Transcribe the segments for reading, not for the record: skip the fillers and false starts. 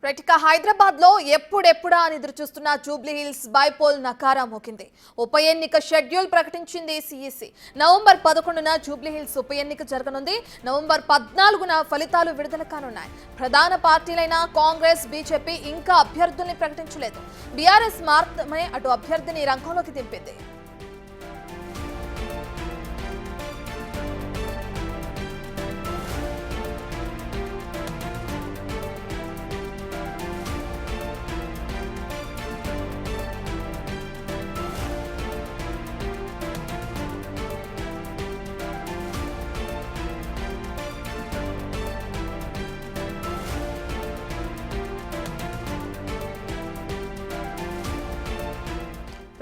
Right Hyderabad లో ఎప్పుడెప్పుడా అని ఎదురు చూస్తున్న జూబ్లీ హిల్స్ బైపోల్ నకారా మోకింది. ఉప ఎన్నిక షెడ్యూల్ ప్రకటించింది సిఈసి. నవంబర్ 11న జూబ్లీ హిల్స్ ఉప ఎన్నిక జరగనుంది. నవంబర్ 14న ఫలితాలు విడుదల కానున్నాయి. ప్రధాన పార్టీలైన కాంగ్రెస్, బీజేపీ ఇంకా అభ్యర్థుల్ని ప్రకటించలేదు. బీఆర్ఎస్ మాత్రమే అటు అభ్యర్థిని రంగంలోకి దింపింది.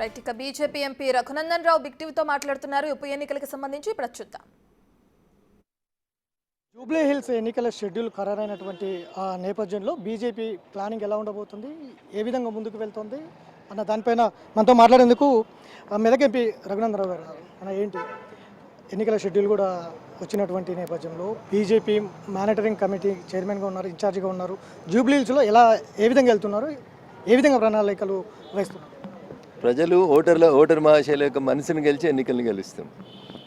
రైట్ ఇక BJP MP Raghunandan Rao big టీవీతో మాట్లాడుతున్నారు. ఉప ఎన్నికలకు సంబంధించి ఇప్పుడు చూద్దాం. జూబ్లీ హిల్స్ ఎన్నికల షెడ్యూల్ ఖరారైనటువంటి నేపథ్యంలో బీజేపీ ప్లానింగ్ ఎలా ఉండబోతుంది, ఏ విధంగా ముందుకు వెళ్తుంది అన్న దానిపైన మనతో మాట్లాడేందుకు మెదక్ ఎంపీ రఘునందన్ రావు గారు మన ఏంటి ఎన్నికల షెడ్యూల్ కూడా వచ్చినటువంటి నేపథ్యంలో బీజేపీ మానిటరింగ్ కమిటీ చైర్మన్గా ఉన్నారు, ఇన్ఛార్జిగా ఉన్నారు. జూబ్లీ హిల్స్లో ఏ విధంగా వెళ్తున్నారు, ఏ విధంగా ప్రణాళికలు వహిస్తున్నారు? ప్రజలు ఓటర్ మహాశయుల యొక్క మనసును గెలిచి ఎన్నికలను గెలుస్తాం.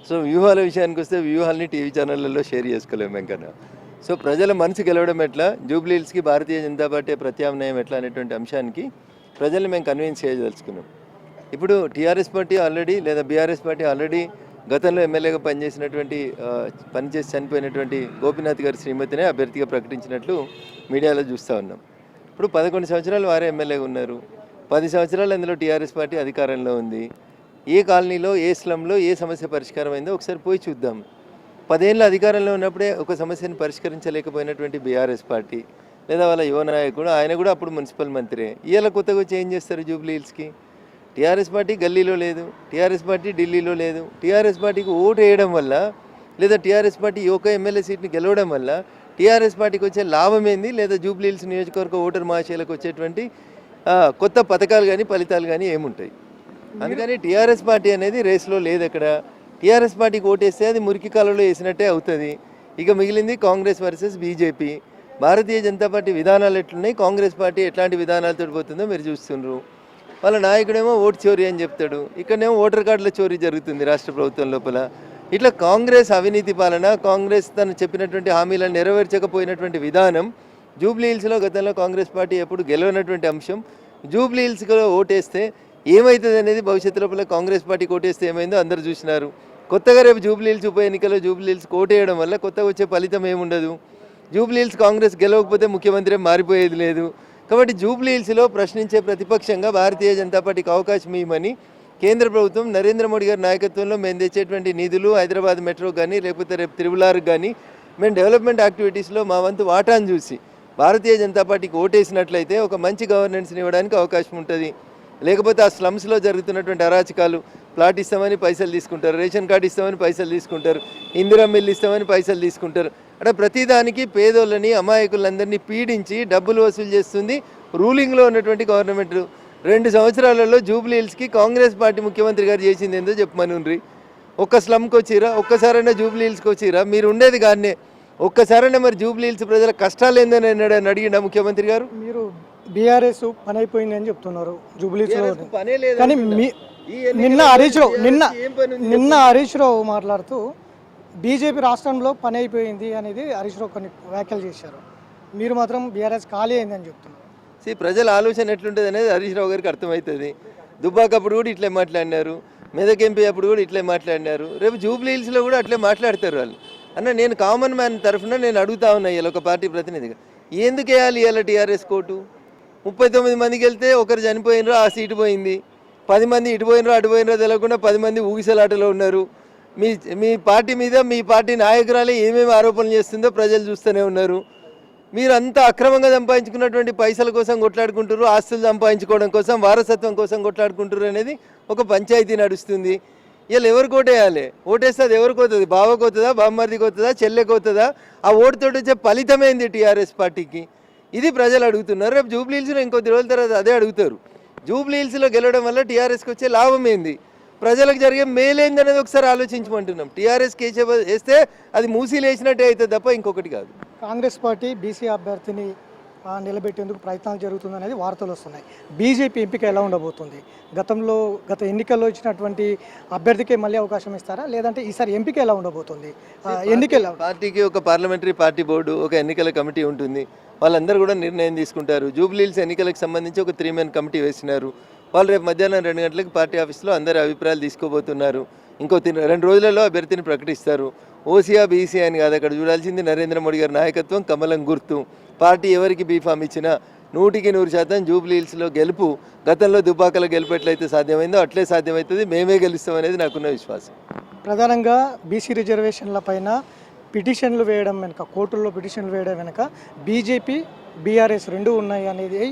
సో వ్యూహాల విషయానికి వస్తే వ్యూహాలని టీవీ ఛానళ్ళల్లో షేర్ చేసుకోలేము వెంకన్న. సో ప్రజల మనసు గెలవడం ఎట్లా, జూబ్లీ హిల్స్కి భారతీయ జనతా పార్టీ ప్రత్యామ్నాయం ఎట్లా అనేటువంటి అంశానికి ప్రజల్ని మేము కన్విన్స్ చేయదలుచుకున్నాం. ఇప్పుడు టీఆర్ఎస్ పార్టీ ఆల్రెడీ లేదా బీఆర్ఎస్ పార్టీ ఆల్రెడీ గతంలో ఎమ్మెల్యేగా పనిచేసి చనిపోయినటువంటి గోపీనాథ్ గారి శ్రీమతినే అభ్యర్థిగా ప్రకటించినట్లు మీడియాలో చూస్తూ ఉన్నాం. ఇప్పుడు 11 సంవత్సరాలు వారే ఎమ్మెల్యేగా ఉన్నారు. 10 సంవత్సరాలు అందులో టీఆర్ఎస్ పార్టీ అధికారంలో ఉంది. ఏ కాలనీలో, ఏ స్లంలో ఏ సమస్య పరిష్కారం అయిందో ఒకసారి పోయి చూద్దాం. 10 ఏళ్ళ అధికారంలో ఉన్నప్పుడే ఒక సమస్యను పరిష్కరించలేకపోయినటువంటి బీఆర్ఎస్ పార్టీ లేదా వాళ్ళ యువ నాయకుడు, ఆయన కూడా అప్పుడు మున్సిపల్ మంత్రే, ఇవాళ కొత్తగా వచ్చి ఏం చేస్తారు జూబ్లీ హిల్స్కి? టీఆర్ఎస్ పార్టీ గల్లీలో లేదు, టీఆర్ఎస్ పార్టీ ఢిల్లీలో లేదు. టీఆర్ఎస్ పార్టీకి ఓటు వేయడం వల్ల లేదా టీఆర్ఎస్ పార్టీ ఒక ఎమ్మెల్యే సీట్ని గెలవడం వల్ల టీఆర్ఎస్ పార్టీకి వచ్చే లాభం ఏంది, లేదా జూబ్లీ హిల్స్ నియోజకవర్గ ఓటర్ మహాశయులకు వచ్చేటువంటి కొత్త పథకాలు కానీ ఫలితాలు కానీ ఏముంటాయి? అందుకని టీఆర్ఎస్ పార్టీ అనేది రేస్లో లేదు. అక్కడ టీఆర్ఎస్ పార్టీకి ఓటేస్తే అది మురికి కాలంలో వేసినట్టే అవుతుంది. ఇక మిగిలింది Congress versus BJP. Bharatiya Janata party విధానాలు ఎట్లున్నాయి, కాంగ్రెస్ పార్టీ ఎట్లాంటి విధానాలతో పోతుందో మీరు చూస్తున్నారు. వాళ్ళ నాయకుడేమో ఓటు చోరీ అని చెప్తాడు, ఇక్కడనేమో ఓటర్ కార్డుల చోరీ జరుగుతుంది రాష్ట్ర ప్రభుత్వం లోపల. ఇట్లా కాంగ్రెస్ అవినీతి పాలన, కాంగ్రెస్ తను చెప్పినటువంటి హామీలను నెరవేర్చకపోయినటువంటి విధానం జూబ్లీ హిల్స్లో గతంలో కాంగ్రెస్ పార్టీ ఎప్పుడు గెలవనటువంటి అంశం. జూబ్లీ హిల్స్లో ఓటేస్తే ఏమవుతుంది అనేది భవిష్యత్తు లోపల కాంగ్రెస్ పార్టీకి ఓటేస్తే ఏమైందో అందరూ చూసినారు. కొత్తగా రేపు జూబ్లీ హిల్స్ ఉప ఎన్నికల్లో జూబ్లీ హిల్స్కి ఓటేయడం వల్ల కొత్తగా వచ్చే ఫలితం ఏముండదు. జూబ్లీ హిల్స్ కాంగ్రెస్ గెలవకపోతే ముఖ్యమంత్రి మారిపోయేది లేదు. కాబట్టి జూబ్లీ హిల్స్లో ప్రశ్నించే ప్రతిపక్షంగా భారతీయ జనతా పార్టీకి అవకాశం ఇవ్వమని కేంద్ర ప్రభుత్వం నరేంద్ర మోడీ గారి నాయకత్వంలో మేము తెచ్చేటువంటి నిధులు, హైదరాబాద్ మెట్రో కానీ లేకపోతే రేపు తిరుమలాకు కానీ మేము డెవలప్మెంట్ యాక్టివిటీస్లో మా వంతు వాటాను చూసి భారతీయ జనతా పార్టీకి ఓటేసినట్లయితే ఒక మంచి గవర్నెన్స్ని ఇవ్వడానికి అవకాశం ఉంటుంది. లేకపోతే ఆ స్లమ్స్లో జరుగుతున్నటువంటి అరాచకాలు, ప్లాట్ ఇస్తామని పైసలు తీసుకుంటారు, రేషన్ కార్డు ఇస్తామని పైసలు తీసుకుంటారు, ఇందిరా మిల్లు ఇస్తామని పైసలు తీసుకుంటారు. అంటే ప్రతిదానికి పేదోళ్ళని, అమాయకులందరినీ పీడించి డబ్బులు వసూలు చేస్తుంది రూలింగ్లో ఉన్నటువంటి గవర్నమెంట్. 2 సంవత్సరాలలో జూబ్లీ హిల్స్కి కాంగ్రెస్ పార్టీ ముఖ్యమంత్రి గారు చేసింది ఏందో చెప్పమనుండ్రి. ఒక్క స్లమ్కి వచ్చిరా, ఒక్కసారైనా జూబ్లీ హిల్స్కి వచ్చిరా? మీరు ఉండేది కానీ ఒక్కసారైనా మరి జూబ్లీ హిల్స్ ప్రజల కష్టాలు ఏందని అడిగిన ముఖ్యమంత్రి గారు? మీరు బీఆర్ఎస్ పని అయిపోయింది అని చెప్తున్నారు జూబ్లీ హిల్స్లో. కానీ నిన్న హరీష్ రావు మాట్లాడుతూ బీజేపీ రాష్ట్రంలో పని అయిపోయింది అనేది హరీష్ రావు కొన్ని వ్యాఖ్యలు చేశారు. మీరు మాత్రం బీఆర్ఎస్ ఖాళీ అయింది అని చెప్తున్నారు. ప్రజల ఆలోచన ఎట్లుంటుంది అనేది హరీష్ రావు గారికి అర్థమవుతుంది. దుబ్బాక అప్పుడు కూడా ఇట్లే మాట్లాడినారు, మెదక్ ఎంపీ అప్పుడు కూడా ఇట్లే మాట్లాడినారు, రేపు జూబ్లీ హిల్స్లో కూడా అట్లే మాట్లాడతారు వాళ్ళు. అన్న నేను కామన్ మ్యాన్ తరఫున నేను అడుగుతా ఉన్నా ఇలా ఒక పార్టీ ప్రతినిధిగా, ఎందుకు వేయాలి ఇలా టీఆర్ఎస్ కోర్టు? 39 మందికి వెళ్తే ఒకరు చనిపోయినరో ఆ సీటు పోయింది, 10 మంది ఇటు పోయినరో అటు పోయినరో తెలియకుండా 10 మంది ఊగిసలాటలో ఉన్నారు. మీ పార్టీ మీద మీ పార్టీ నాయకురాలే ఏమేమి ఆరోపణలు చేస్తుందో ప్రజలు చూస్తూనే ఉన్నారు. మీరు అంత అక్రమంగా సంపాదించుకున్నటువంటి పైసల కోసం కొట్లాడుకుంటారు, ఆస్తులు సంపాదించుకోవడం కోసం, వారసత్వం కోసం కొట్లాడుకుంటారు అనేది ఒక పంచాయతీ నడుస్తుంది. వీళ్ళు ఎవరికి ఓటేయాలి? ఓటేస్తే అది ఎవరికి అవుతుంది? బావకు అవుతుందా, బామ్మర్దికి అవుతుందా, చెల్లెకి అవుతుందా? ఆ ఓటుతో వచ్చే ఫలితమైంది టీఆర్ఎస్ పార్టీకి. ఇది ప్రజలు అడుగుతున్నారు. రేపు జూబ్లీ హిల్స్లో ఇంకొద్ది రోజుల తర్వాత అదే అడుగుతారు. జూబ్లీ హిల్స్లో గెలవడం వల్ల టీఆర్ఎస్కి వచ్చే లాభం ఏంది, ప్రజలకు జరిగే మేలేంది అనేది ఒకసారి ఆలోచించమంటున్నాం. టీఆర్ఎస్కి వేస్తే అది మూసీలు వేసినట్టే అవుతుంది తప్ప ఇంకొకటి కాదు. కాంగ్రెస్ పార్టీ బీసీ అభ్యర్థిని నిలబెట్టేందుకు ప్రయత్నాలు జరుగుతుందనేది వార్తలు వస్తున్నాయి. బీజేపీ ఎంపిక ఎలా ఉండబోతుంది? గత ఎన్నికల్లో ఇచ్చినటువంటి అభ్యర్థికే మళ్ళీ అవకాశం ఇస్తారా, లేదంటే ఈసారి ఎంపిక ఎలా ఉండబోతుంది? పార్టీకి ఒక పార్లమెంటరీ పార్టీ బోర్డు, ఒక ఎన్నికల కమిటీ ఉంటుంది. వాళ్ళందరూ కూడా నిర్ణయం తీసుకుంటారు. జూబ్లీహిల్స్ ఎన్నికలకు సంబంధించి ఒక 3 మెన్ కమిటీ వేసినారు. వాళ్ళు రేపు మధ్యాహ్నం 2 గంటలకు పార్టీ ఆఫీస్లో అందరి అభిప్రాయాలు తీసుకోబోతున్నారు. ఇంకో 2 రోజులలో అభ్యర్థిని ప్రకటిస్తారు. ఓసీఆ బీసీ అని కాదు, అక్కడ చూడాల్సింది నరేంద్ర మోడీ గారి నాయకత్వం, కమలం గుర్తు. పార్టీ ఎవరికి బీఫామ్ ఇచ్చినా 100% జూబ్లీహిల్స్లో గెలుపు గతంలో దుబ్బాకల గెలుపు ఎట్లయితే సాధ్యమైందో అట్లే సాధ్యమవుతుంది. మేమే గెలుస్తామనేది నాకున్న విశ్వాసం. ప్రధానంగా బీసీ రిజర్వేషన్ల పైన పిటిషన్లు వేయడం వెనుక, కోర్టుల్లో పిటిషన్లు వేయడం వెనుక బీజేపీ, బీఆర్ఎస్ రెండు ఉన్నాయి అనేది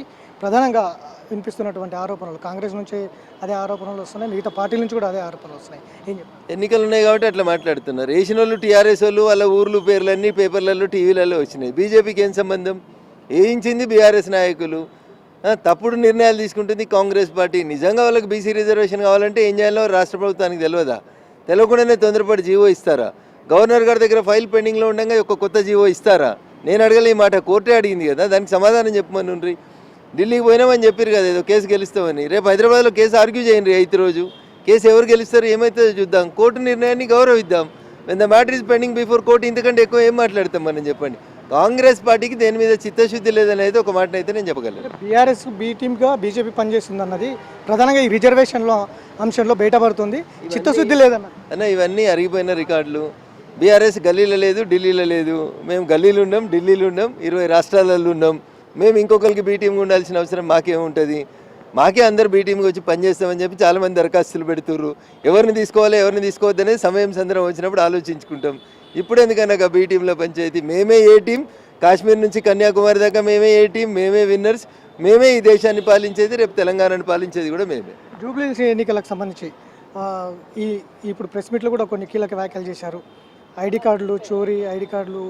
ప్రధానంగా వినిపిస్తున్నటువంటి ఆరోపణలు. కాంగ్రెస్ నుంచి అదే ఆరోపణలు వస్తున్నాయి, మిగతా పార్టీల నుంచి కూడా అదే ఆరోపణలు వస్తున్నాయి. ఏం చెప్తారు? ఎన్నికలు ఉన్నాయి కాబట్టి అట్లా మాట్లాడుతున్నారు. వేసిన వాళ్ళు టీఆర్ఎస్ వాళ్ళు, వాళ్ళ ఊర్లు పేర్లన్నీ పేపర్లలో టీవీలలో వచ్చినాయి. బీజేపీకి ఏం సంబంధం? వేయించింది బీఆర్ఎస్ నాయకులు. తప్పుడు నిర్ణయాలు తీసుకుంటుంది కాంగ్రెస్ పార్టీ. నిజంగా వాళ్ళకి బీసీ రిజర్వేషన్ కావాలంటే ఏం చేయాలో రాష్ట్ర ప్రభుత్వానికి తెలియదా? తెలియకుండానే తొందరపడి జీవో ఇస్తారా? గవర్నర్ గారి దగ్గర ఫైల్ పెండింగ్లో ఉండగా ఒక కొత్త జీవో ఇస్తారా? నేను అడగలే ఈ మాట, కోర్టే అడిగింది కదా, దానికి సమాధానం చెప్పమని ఉండ్రి. ఢిల్లీకి పోయినామని చెప్పారు కదా, ఏదో కేసు గెలుస్తామని. రేపు హైదరాబాద్లో కేసు ఆర్గ్యూ చేయండి. 8వ రోజు కేసు ఎవరు గెలుస్తారు, ఏమవుతుందో చూద్దాం. కోర్టు నిర్ణయాన్ని గౌరవిద్దాం. When the matter is pending before court, ఇంతకంటే ఎక్కువ ఏం మాట్లాడతాం మనం చెప్పండి. కాంగ్రెస్ పార్టీకి దేని మీద చిత్తశుద్ధి లేదని అయితే ఒక మాట అయితే నేను చెప్పగలను. బీఆర్ఎస్ బీ టీమ్గా బీజేపీ పనిచేస్తుంది అన్నది ప్రధానంగా ఈ రిజర్వేషన్లో అంశంలో బయటపడుతుంది. చిత్తశుద్ధి లేదన్న అన్న, ఇవన్నీ అరిగిపోయిన రికార్డులు. బీఆర్ఎస్ గల్లీలో లేదు, ఢిల్లీలో లేదు. మేము గల్లీలో ఉన్నాం, ఢిల్లీలో ఉన్నాం, 20 రాష్ట్రాలలో ఉన్నాం. మేము ఇంకొకరికి బీ టీమ్గా ఉండాల్సిన అవసరం మాకేముంటుంది? మాకే అందరు బీ టీమ్కి వచ్చి పనిచేస్తామని చెప్పి చాలామంది దరఖాస్తులు పెడుతుర్రు. ఎవరిని తీసుకోవాలి, ఎవరిని తీసుకోవద్దు అనేది సమయం సందర్భం వచ్చినప్పుడు ఆలోచించుకుంటాం. ఇప్పుడు ఎందుకన్నా బీ టీంలో పంచాయతీ? మేమే ఏ టీం, కాశ్మీర్ నుంచి కన్యాకుమారి దాకా మేమే ఏ టీం, మేమే విన్నర్స్, మేమే ఈ దేశాన్ని పాలించేది, రేపు తెలంగాణను పాలించేది కూడా మేమే. జూబ్లీహిల్స్ ఎన్నికలకు సంబంధించి ఇప్పుడు ప్రెస్ మీట్లో కూడా కొన్ని కీలక వ్యాఖ్యలు చేశారు. ఐడి కార్డులు చోరీ, ఐడి కార్డులు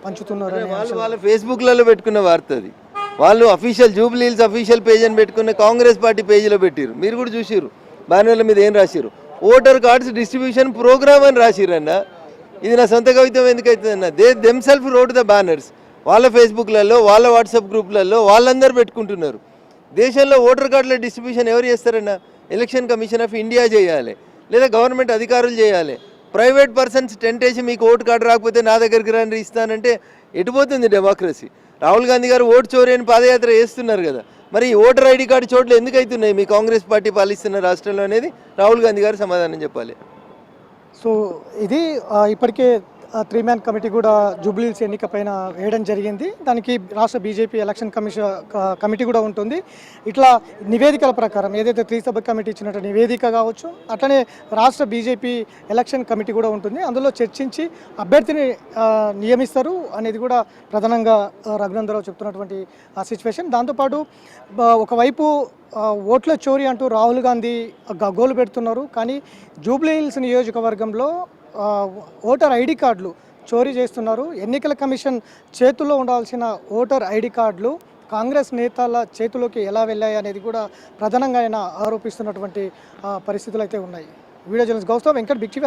పంచుతున్నారు. వాళ్ళ ఫేస్బుక్లలో పెట్టుకున్న వార్త అది. వాళ్ళు అఫీషియల్ జూబ్లీహిల్స్ అఫీషియల్ పేజ్ అని పెట్టుకున్న కాంగ్రెస్ పార్టీ పేజీలో పెట్టారు. మీరు కూడా చూసిర్రు. బ్యానర్ల మీద ఏం రాసిర్రు? ఓటర్ కార్డ్స్ డిస్ట్రిబ్యూషన్ ప్రోగ్రామ్ అని రాసిర్రన్న. ఇది నా సొంత కవిత్వం ఎందుకైతుందన్న? They themselves wrote the banners. వాళ్ళ ఫేస్బుక్లలో, వాళ్ళ వాట్సాప్ గ్రూప్లలో వాళ్ళందరూ పెట్టుకుంటున్నారు. దేశంలో ఓటర్ కార్డుల డిస్ట్రిబ్యూషన్ ఎవరు చేస్తారన్న? ఎలక్షన్ కమిషన్ ఆఫ్ ఇండియా చేయాలి, లేదా గవర్నమెంట్ అధికారులు చేయాలి. ప్రైవేట్ పర్సన్స్ టెంట్ వేసి మీకు ఓటు కార్డు రాకపోతే నా దగ్గరికి రండి ఇస్తానంటే ఎటుపోతుంది డెమోక్రసీ? రాహుల్ గాంధీ గారు ఓటు చోరీ అని పాదయాత్ర చేస్తున్నారు కదా, మరి ఈ ఓటర్ ఐడి కార్డు చోట్లు ఎందుకు అవుతున్నాయి మీ కాంగ్రెస్ పార్టీ పాలిస్తున్న రాష్ట్రంలో అనేది రాహుల్ గాంధీ గారు సమాధానం చెప్పాలి. సో ఇది ఇప్పటికే 3 మ్యాన్ కమిటీ కూడా జూబ్లీహిల్స్ ఎన్నిక పైన వేయడం జరిగింది. దానికి రాష్ట్ర బీజేపీ ఎలక్షన్ కమిటీ కూడా ఉంటుంది. ఇట్లా నివేదికల ప్రకారం ఏదైతే 3 సభ్య కమిటీ ఇచ్చినట్టు నివేదిక కావచ్చు, అట్లనే రాష్ట్ర బీజేపీ ఎలక్షన్ కమిటీ కూడా ఉంటుంది. అందులో చర్చించి అభ్యర్థిని నియమిస్తారు అనేది కూడా ప్రధానంగా రఘునందరావు చెప్తున్నటువంటి సిచ్యువేషన్. దాంతోపాటు ఒకవైపు ఓట్ల చోరీ అంటూ రాహుల్ గాంధీ గగ్గోలు పెడుతున్నారు. కానీ జూబ్లీహిల్స్ నియోజకవర్గంలో ఓటర్ ఐడి కార్డులు చోరీ చేస్తున్నారు. ఎన్నికల కమిషన్ చేతుల్లో ఉండాల్సిన ఓటర్ ఐడి కార్డులు కాంగ్రెస్ నేతల చేతిలోకి ఎలా వెళ్ళాయి అనేది కూడా ప్రధానంగా ఆయన ఆరోపిస్తున్నటువంటి పరిస్థితులు అయితే ఉన్నాయి. Video journalist Gaustav Venkat, Big TV.